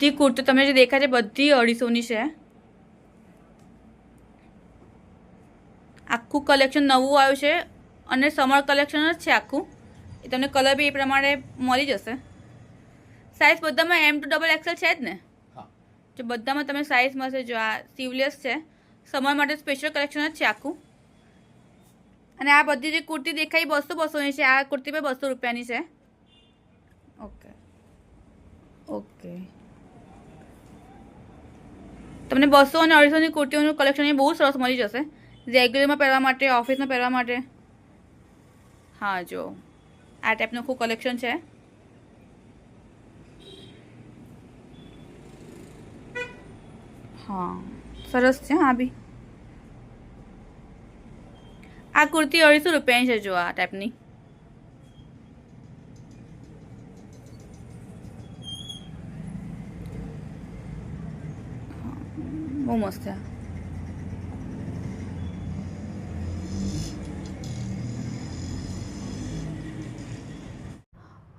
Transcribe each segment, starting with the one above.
બધી કુર્તી તમને જે દેખાય છે બધી 250ની છે। આખું કલેક્શન નવું આવ્યું છે અને સમર કલેક્શન જ છે આખું। એ તમને કલર બી એ પ્રમાણે મળી જશે। સાઇઝ બધામાં M2 XL છે જ ને? જો બધામાં તમને સાઇઝ મળશે। જો આ સ્લીવલેસ છે, સમર માટે સ્પેશિયલ કલેક્શન જ છે આખું। અને આ બધી જે કુર્તી દેખાઈ 200-200ની છે। આ કુર્તી પણ 200 રૂપિયાની છે। ઓકે ઓકે, તમને 200 અને 250ની કુર્તીઓનું કલેક્શન એ બહુ સરસ મળી જશે રેગ્યુલરમાં પહેરવા માટે, ઓફિસમાં પહેરવા માટે। હા જો આ ટાઈપનું આખું કલેક્શન છે। હા સરસ છે। આ બી આ કુર્તી 250 રૂપિયાની છે। જો આ ટાઈપની બહુ મસ્ત છે।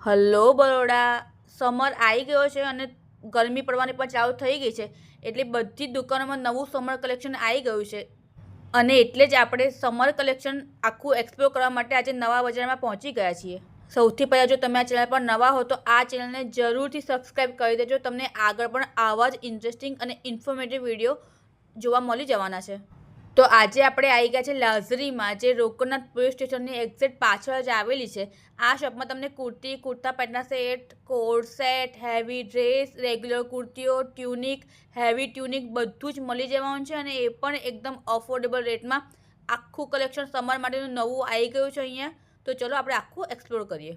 હલો બરોડા, સમર આવી ગયો છે અને ગરમી પડવાની પણ ચાલુ થઈ ગઈ છે। એટલે બધી જ દુકાનોમાં નવું સમર કલેક્શન આવી ગયું છે અને એટલે જ આપણે સમર કલેક્શન આખું એક્સપ્લોર કરવા માટે આજે નવા બજારમાં પહોંચી ગયા છીએ। સૌથી પહેલાં જો તમે આ ચેનલ પર નવા હો તો આ ચેનલને જરૂરથી સબસ્ક્રાઈબ કરી દેજો। તમને આગળ પણ આવા જ ઇન્ટરેસ્ટિંગ અને ઇન્ફોર્મેટિવ વિડીયો જોવા મળી જવાના છે। તો આજે આપણે આવી ગયા છે લાઝરીમાં, જે રોકડનાથ પોલીસ સ્ટેશનની એક્ઝેક્ટ પાછળ જ આવેલી છે। આ શોપમાં તમને કુર્તી, કુર્તા પેન્ટના set, coat set, heavy dress, regular કુર્તીઓ, ટ્યુનિક, હેવી ટ્યુનિક બધું જ મળી જવાનું છે અને એ પણ એકદમ અફોર્ડેબલ રેટમાં। આખું કલેક્શન સમર માટેનું નવું આવી ગયું છે અહીંયા। તો ચલો આપણે આખું એક્સપ્લોર કરીએ।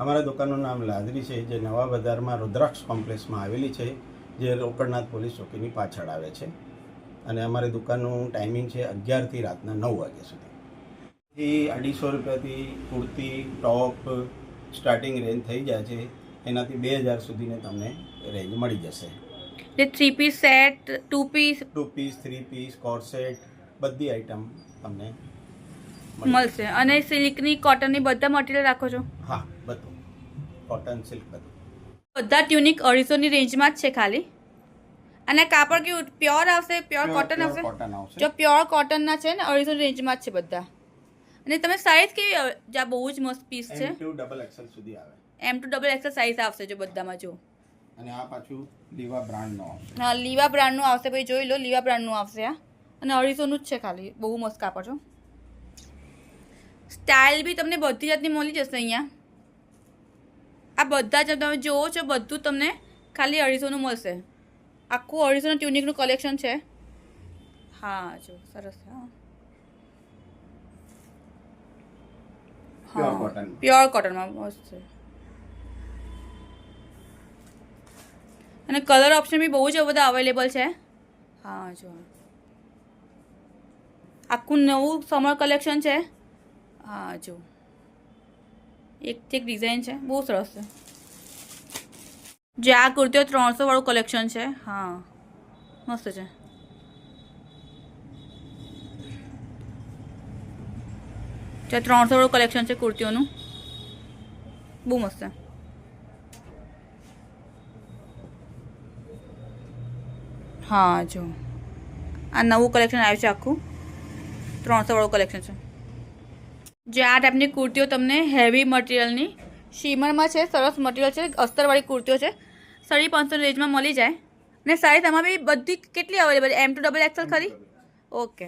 અમારા દુકાનનું નામ લાદરી છે, જે નવા બજારમાં રુદ્રાક્ષ કોમ્પ્લેક્સમાં આવેલી છે, જે રોકડનાથ પોલીસ ચોકીની પાછળ આવે છે। અને અમારી દુકાનનું ટાઈમિંગ છે 11 થી રાતના 9 વાગ્યા સુધી। એ 250 રૂપિયાથી કુર્તી, ટોપ સ્ટાર્ટિંગ રેન્જ થઈ જાય છે। એનાથી 2000 સુધીને તમને રેન્જ મળી જશે। જે 3 piece set, 2 piece, 2 piece, 3 piece, coat set બધી આઈટમ તમને મળશે। અને સિલ્કની, કોટનની બધા મટીરિયલ રાખો છો? હા, બધું કોટન, સિલ્ક બધું। બધા ટ્યુનિક 250ની રેન્જમાં જ છે ખાલી। અને કાપડ કેવું પ્યોર આવશે? પ્યોર કોટન આવશે? કોટન આવશે। જો પ્યોર કોટનના છે ને 250 રેન્જમાં જ છે બધા। અને તમે સાઈઝ કેવી જ્યાં બહુ જ મસ્ત પીસ છે? M2 XL સુધી આવે। M2 XL સાઈઝ આવશે જો બધામાં। જો અને આ પાછું લીવા બ્રાન્ડનો આવશે। હા, લીવા બ્રાન્ડનું આવશે ભાઈ, જોઈ લો, લીવા બ્રાન્ડનું આવશે આ। અને 250નું જ છે ખાલી। બહુ મસ્ત કાપડ છો। સ્ટાઇલ બી તમને બધી જાતની મળી જશે અહીંયા। આ બધા જ તમે જોવો છો બધું તમને ખાલી 250નું મળશે। આખું 250નું ટ્યુનિકનું કલેક્શન છે। હા જો સરસ છે। પ્યોર કોટન, પ્યોર કોટનમાં મસ્ત છે। અને કલર ઓપ્શન બી બહુ જ બધા અવેલેબલ છે। હા જો આખું નવું સમર કલેક્શન છે। હા જો એકથી એક ડિઝાઇન છે, બહુ સરસ છે। જે આ કુર્તીઓ 300 વાળું કલેક્શન છે। હા મસ્ત છે। જે 300 વાળું કલેક્શન છે કુર્તીઓનું, બહુ મસ્ત છે। હા જો આ નવું કલેક્શન આવ્યું છે આખું 300 વાળું કલેક્શન છે। જે આ ટાઈપની કુર્તીઓ તમને હેવી મટીરિયલની શીમરમાં છે, સરસ મટીરિયલ છે, અસ્તરવાળી કુર્તીઓ છે, 550 રેન્જમાં મળી જાય। અને સાઈઝ આમાં બી બધી કેટલી અવેલેબલ છે? M2 XL ખરી? ઓકે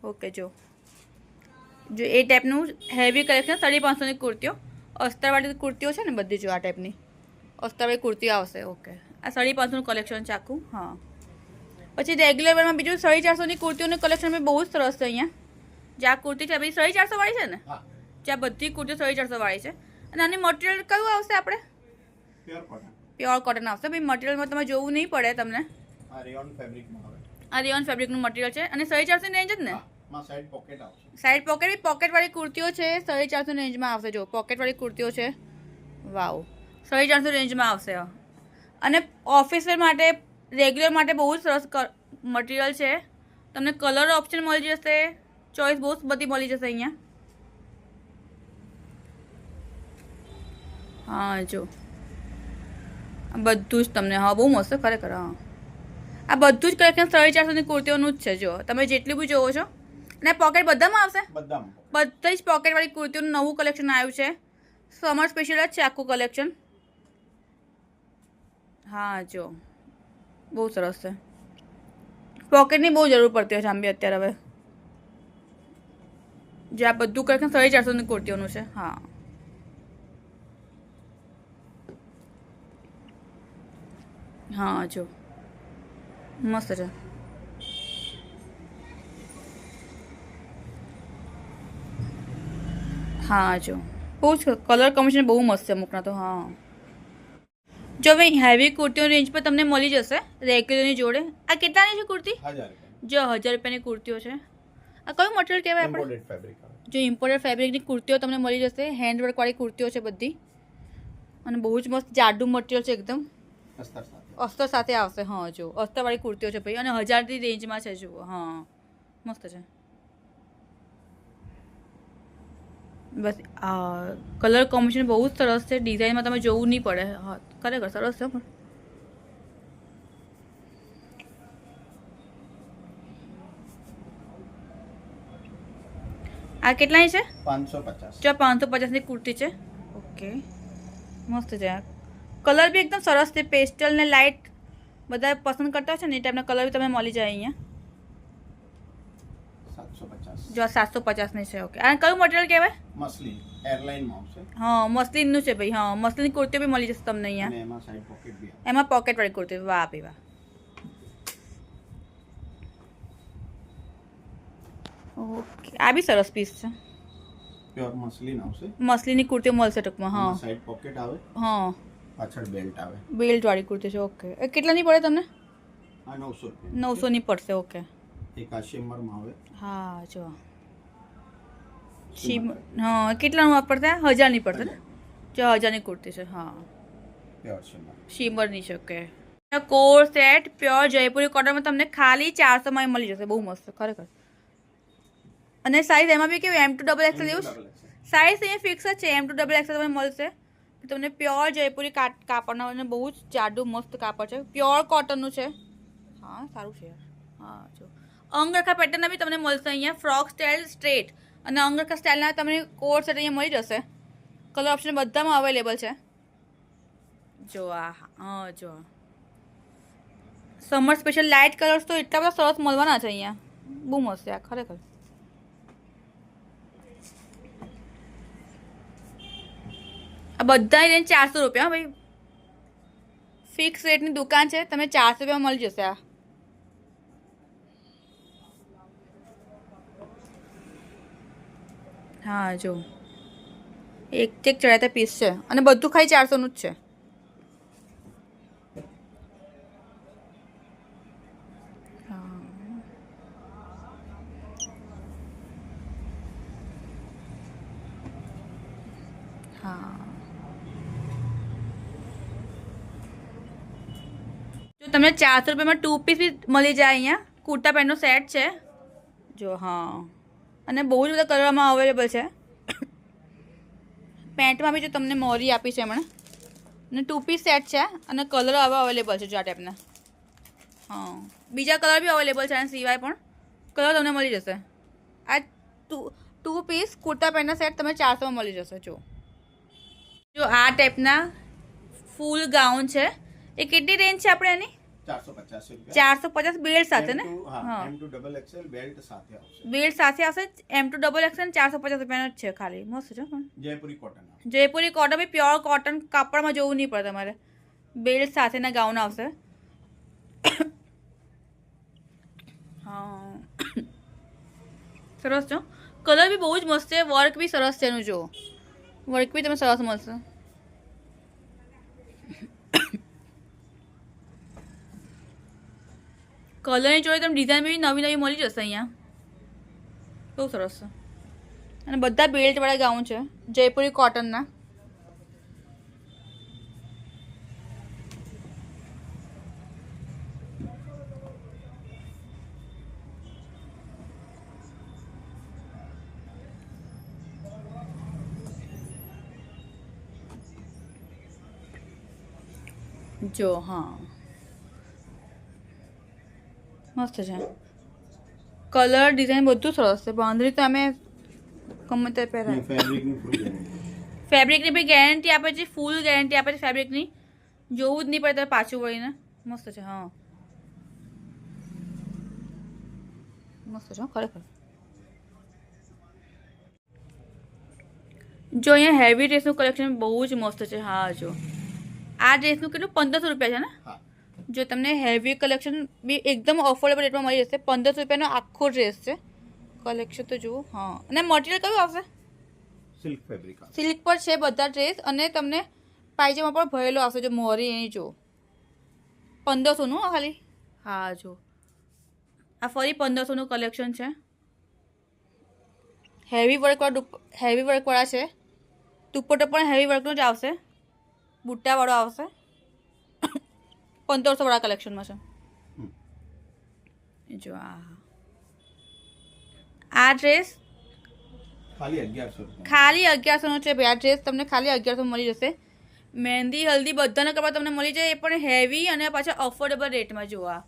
ઓકે, જો જો એ ટાઈપનું હેવી કલેક્શન 550ની કુર્તીઓ, અસ્તરવાળી કુર્તીઓ છે ને બધી। જો આ ટાઈપની અસ્તરવાળી કુર્તીઓ આવશે। ઓકે, આ 550નું કલેક્શન છે આખું। હા, પછી રેગ્યુલર વેરમાં બીજું 450ની કુર્તીઓનું કલેક્શન બી બહુ જ સરસ છે અહીંયા। જે આ કુર્તી છે બધી 450 વાળી છે ને? જ્યાં બધી કુર્તીઓ 450 વાળી છે। અને આની મટીરિયલ કયું આવશે આપણે? પ્યોર કોટન, પ્યોર કોટન આવશે ભાઈ। મટીરિયલમાં તમે જોવું નહીં પડે તમને। આ રેયોન ફેબ્રિકમાં આવે। આ રેયોન ફેબ્રિકનું મટીરિયલ છે અને 450ની રેન્જ જ ને? માં સાઈડ પોકેટ આવશે। સાઈડ પોકેટ બી પોકેટવાળી કુર્તીઓ છે, 450 રેન્જમાં આવશે। જો પોકેટવાળી કુર્તીઓ છે, વાવ, 450 રેન્જમાં આવશે। અને ઓફિસ વેર માટે, રેગ્યુલર માટે બહુ જ સરસ મટીરિયલ છે। તમને કલર ઓપ્શન મળી જશે, ચોઈસ બહુ બધી મળી જશે અહીંયા। હા જો બધું જ તમને હા બહુ મસ્ત ખરેખર હા આ બધું જ કલેક્શન 450ની કુર્તીઓનું જ છે જો તમે જેટલી બી જોવો છો અને પોકેટ બધામાં આવશે બધામાં બધી જ પોકેટવાળી કુર્તીઓનું નવું કલેક્શન આવ્યું છે સમર સ્પેશિયલ જ છે આખું કલેક્શન હા જો બહુ સરસ છે પોકેટની બહુ જરૂર પડતી હોય છે આમ બી અત્યારે હવે જે આ બધું કલેક્શન 450ની કુર્તીઓનું છે હા હા જો મસ્ત છે હા જો બહુ જ કલર કોમ્બિનેશન બહુ મસ્ત છે અમુકના તો હા જો ભાઈ હેવી કુર્તીઓ રેન્જ પર તમને મળી જશે રેગ્યુલરની જોડે આ કેટલાની છે કુર્તી 1000 રૂપિયા જો 1000 રૂપિયાની કુર્તીઓ છે આ કયું મટીરિયલ કહેવાય આપણે ઇમ્પોર્ટેડ ફેબ્રિક આવે જો ઇમ્પોર્ટેડ ફેબ્રિકની કુર્તીઓ તમને મળી જશે હેન્ડવર્કવાળી કુર્તીઓ છે બધી અને બહુ જ મસ્ત જાડું મટીરિયલ છે એકદમ અસ્તર સાથે અસ્તર સાથે આવશે હા જો અસ્તરવાળી કુર્તીઓ છે ભાઈ અને 1000ની રેન્જમાં છે જુઓ હા મસ્ત છે બસ કલર કોમ્બિનેશન બહુ જ સરસ છે ડિઝાઇનમાં તમે જોવું નહીં પડે હા ખરેખર સરસ છે પણ આ કેટલાની છે 550 જો 550ની કુર્તી છે ઓકે મસ્ત છે કલર બી એકદમ સરસ છે પેસ્ટલ ને લાઇટ બધા પસંદ કરતા હોય છે ને એ ટાઈપના કલર બી તમને મળી જાય અહીંયા 750 જો આ 750ની છે ઓકે આ કયું મટીરિયલ કહેવાય મસલિન એરલાઇનમાં આવશે હા મસલિનનું છે ભાઈ હા મસલિન કુર્તી બી મળી જશે તમને અને અહીંયા એમાં સાઈડ પોકેટ બી આવે એમાં પોકેટવાળી કુર્તી વાહ ભાઈ વાહ ઓકે આ બી સરસ પીસ છે પ્યોર મસલિન આવશે મસલીની કુર્તીઓ મળશે ટૂંકમાં હા એમાં સાઈડ પોકેટ આવે હા પાછળ બેલ્ટ આવે બેલ્ટવાળી કુર્તી છે ઓકે એ કેટલાની પડે તમને આ 900 રૂપિયા 900ની પડશે ઓકે એક આ શિમરમાં આવે હા જો હા કેટલાનું વાપરતા 1000ની પડશે ને જો 1000ની કુર્તી છે હા પ્યોર શિમર શિમરની છે okay coord set pure Jaipuri કોટનમાં તમને ખાલી 400માં મળી જશે બહુ મસ્ત ખરેખર અને સાઈઝ એમાં બી કેવું M2 XL એવું સાઈઝ અહીંયા ફિક્સ જ છે M2 XL તમને મળશે તમને પ્યોર જયપુરી કાપડના અને બહુ જ જાડું મસ્ત કાપડ છે પ્યોર કોટનનું છે હા સારું છે હા જો અંગરખા પેટર્નના બી તમને મળશે અહીંયા ફ્રોક સ્ટાઇલ સ્ટ્રેટ અને અંગરખા સ્ટાઇલના તમને કોટ સેટ અહીંયા મળી જશે કલર ઓપ્શન બધામાં અવેલેબલ છે જો આ હા જો સમર સ્પેશિયલ લાઇટ કલર્સ તો એટલા બધા સરસ મળવાના છે અહીંયા બહુ મસ્ત છે આ ખરેખર આ બધા રેન્જ 400 રૂપિયા ભાઈ ફિક્સ રેટની દુકાન છે તમે 400 રૂપિયામાં મળી જશે આ હા જો એક ચડાતા પીસ છે અને બધું ખાલી 400નું જ છે હા જો તમને 400 રૂપિયામાં 2 પીસ બી મળી જાય અહીંયા કુર્તા પેન્ટનો સેટ છે જો હા અને બહુ જ બધા કલરમાં અવેલેબલ છે પેન્ટમાં બી જો તમને મોરી આપી છે એમણે અને 2 પીસ સેટ છે અને કલર હવે અવેલેબલ છે જો આ ટાઈપના હા બીજા કલર બી અવેલેબલ છે અને સિવાય પણ કલર તમને મળી જશે આ 2 પીસ કુર્તા પેન્ટના સેટ તમે 400માં મળી જશે જો આ ટાઈપના ફૂલ ગાઉન છે એ કેટલી રેન્જ છે આપણે એની 450 રૂપિયા 450 બેલ્ટ સાથે ને હા M2 XL બેલ્ટ સાથે આવશે બેલ્ટ સાથે આવશે M2 XL 450 રૂપિયાનો જ છે ખાલી મસ્ત છે પણ જયપુરી કોટન જયપુરી કોટન બી પ્યોર કોટન કાપડમાં જોવું નહીં પડે તમારે બેલ્ટ સાથેના ગાઉન આવશે હા સરસ છો કલર બી બહુ જ મસ્ત છે વર્ક બી સરસ છે એનું જો વર્ક બી તમે સરસ મળશે કલરની જોડે તમે ડિઝાઇન બી નવી નવી મળી જશે અહીંયા બહુ સરસ છે અને બધા બેલ્ટવાળા ગાઉન છે જયપુરી કોટનના જો હા મસ્ત છે કલર ડિઝાઇન બધું સરસ છે બાંધણી તો અમે ગમે તે પહેરાય ફેબ્રિકની ફૂલ ગેરંટી. ફેબ્રિકની બી ગેરંટી આપે છે ફૂલ ગેરંટી આપે છે ફેબ્રિકની જોવું જ નહીં પડે તો પાછું વળીને મસ્ત છે હા મસ્ત છે હો, ખરેખર જો અહીંયા હેવી ડ્રેસનું કલેક્શન બહુ જ મસ્ત છે હા જો આ ડ્રેસનું કેટલું 1500 રૂપિયા છે ને હા જો તમને હેવી કલેક્શન બી એકદમ અફોર્ડેબલ રેટમાં મળી જશે 1500 રૂપિયાનો આખો ડ્રેસ છે કલેક્શન તો જુઓ હા અને મટીરિયલ કયું આવશે સિલ્ક ફેબ્રિક. સિલ્ક પર છે બધા ડ્રેસ અને તમને પાયજામા પણ ભરેલો આવશે જો મોરી એની જો 1500નું ખાલી હા જો આ ફરી 1500નું કલેક્શન છે હેવી વર્કવાળા છે દુપટ્ટો પણ હેવી વર્કનો જ આવશે બુટ્ટાવાળો આવશે 1500 વાળા કલેક્શનમાં છે જો આ ડ્રેસ ખાલી 1100. ખાલી 1100નો છે ભાઈ આ ડ્રેસ તમને ખાલી 1100 મળી જશે મહેંદી હલ્દી બધાના કપડાં તમને મળી જાય એ પણ હેવી અને પાછા અફોર્ડેબલ રેટમાં જોવા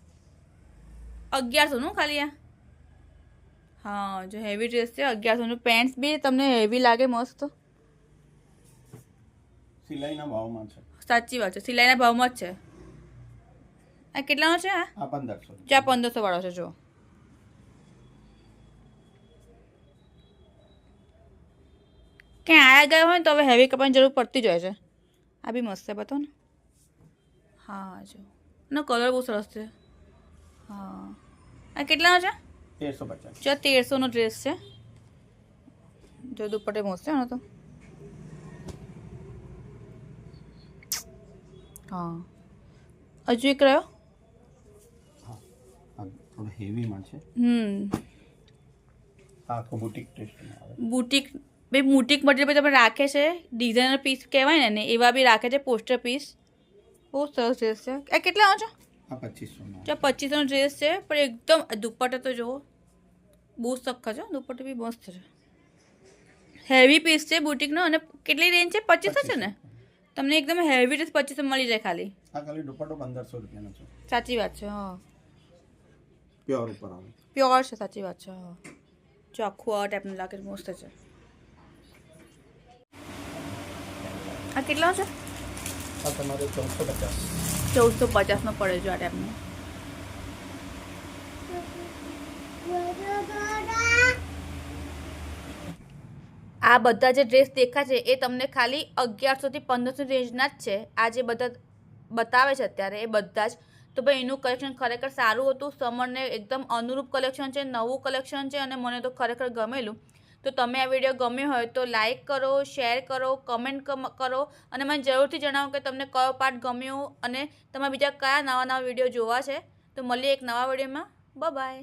1100નું ખાલી આ હા જો હેવી ડ્રેસ છે 1100નું પેન્ટ્સ બી તમને હેવી લાગે મસ્ત સિલાઈના ભાવમાં છે. સાચી વાત છે સિલાઈના ભાવમાં જ છે આ કેટલાનો છે આ આ 1500. જો આ 1500 વાળો છે જો ક્યાં આયા ગયા હોય ને તો હવે હેવી કપડાની જરૂર પડતી જ હોય છે આ બી મસ્ત છે બતાવો ને હા જો એનો કલર બહુ સરસ છે હા આ કેટલાનો છે 1350. જો 1300નો ડ્રેસ છે જો દુપટ્ટે મસ્ત છે એનો તો હા હજુ એક રહ્યો હા આ થોડો હેવીમાં છે. આ આખો બુટીક ટેસ્ટમાં આવે. બુટીક ભાઈ બુટીક મટીરિયલ તમે રાખે છે ડિઝાઇનર પીસ કહેવાય ને એવા બી રાખે છે પોસ્ટર પીસ બહુ સરસ ડ્રેસ છે આ કેટલાનો છે આ 2500 જો 2500નો ડ્રેસ છે પણ એકદમ દુપટ્ટો તો જુઓ બહુ સખ્ત છે દુપટ્ટો બી મસ્ત છે હેવી પીસ છે બુટીકનો અને કેટલી રેન્જ છે 2500 છે ને તમને એકદમ હેવી ડ્રેસ 2500 મળી જાય ખાલી આ ખાલી દુપટ્ટો 1500 રૂપિયાનો છે. સાચી વાત છે હા પ્યોર ઉપર આવે. પ્યોર છે સાચી વાત છે હા જો આખું આ ટાઈપનું લાગે મસ્ત છે આ કેટલાનો છે આ તમારે 1450. 1450નો પડે જો આ ટાઈપનું આ બધા જે ડ્રેસ દેખાય છે એ તમને ખાલી 1100 થી 1500 રેન્જના જ છે આ જે બધા બતાવે છે અત્યારે એ બધા જ તો ભાઈ એનું કલેક્શન ખરેખર સારું હતું સમરને એકદમ અનુરૂપ કલેક્શન છે નવું કલેક્શન છે અને મને તો ખરેખર ગમેલું તો તમે આ વિડીયો ગમ્યો હોય તો લાઈક કરો શેર કરો કમેન્ટ કરો અને મને જરૂરથી જણાવો કે તમને કયો પાર્ટ ગમ્યો અને તમારે બીજા કયા નવા વિડીયો જોવા છે તો મળીએ એક નવા વિડીયોમાં બાય